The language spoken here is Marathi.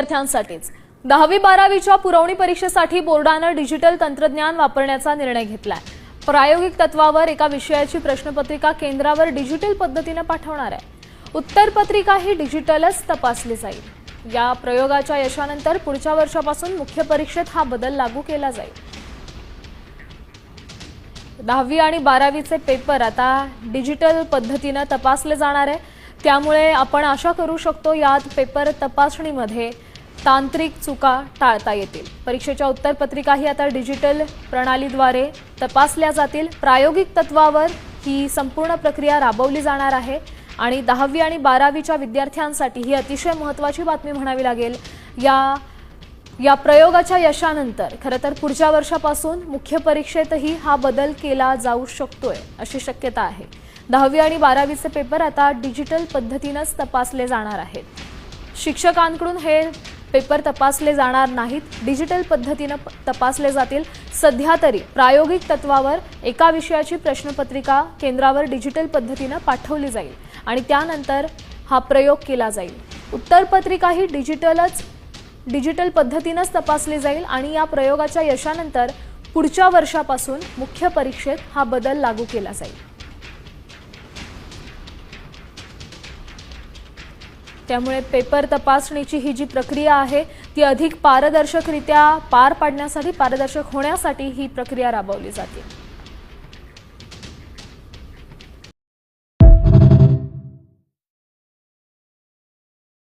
विद्यार्थ्यांसाठीच 10वी-12वीच्या पुरवणी परीक्षेसाठी बोर्डानं डिजिटल तंत्रज्ञान वापरण्याचा निर्णय घेतलाय। प्रायोगिक तत्वावर एका विषयाची प्रश्नपत्रिका केंद्रावर डिजिटल पद्धतीने पाठवणार आहे। उत्तरपत्रिका ही डिजिटलच तपासली जाईल। या प्रयोगाच्या यशानंतर पुढच्या वर्षापासून मुख्य परीक्षेत हा बदल लागू केला जाईल। 10वी आणि 12वीचे पेपर आता डिजिटल पद्धतीने तपासले जाणार आहे। त्यामुळे आपण आशा करू शकतो यात पेपर तपासणीमध्ये तांत्रिक चुका टाळता येतील। परीक्षेच्या उत्तरपत्रिकाही आता डिजिटल प्रणालीद्वारे तपासल्या जातील। प्रायोगिक तत्वावर ही संपूर्ण प्रक्रिया राबवली जाणार आहे आणि 10वी आणि 12वीच्या विद्यार्थ्यांसाठी ही अतिशय महत्त्वाची बातमी म्हणावी लागेल। या प्रयोगाच्या यशानंतर खरं तर पुढच्या वर्षापासून मुख्य परीक्षेतही हा बदल केला जाऊ शकतोय अशी शक्यता आहे। 10वी आणि 12वीचे पेपर आता डिजिटल पद्धतीनेच तपासले जाणार आहेत। शिक्षकांकडून हे पेपर तपासले जाणार नाहीत, डिजिटल पद्धतीने तपासले जातील। सध्या तरी प्रायोगिक तत्वावर एका विषयाची प्रश्नपत्रिका केंद्रावर डिजिटल पद्धतीने पाठवली जाईल आणि त्यानंतर हा प्रयोग केला जाईल। उत्तरपत्रिका ही डिजिटल पद्धतीनेच तपासली जाईल आणि या प्रयोगाच्या यशानंतर पुढच्या वर्षापासून मुख्य परीक्षेत हा बदल लागू केला जाईल। त्यामुळे पेपर तपासणीची ही जी प्रक्रिया आहे ती अधिक पारदर्शकरित्या पार पाडण्यासाठी पारदर्शक होण्यासाठी ही प्रक्रिया राबवली जाते।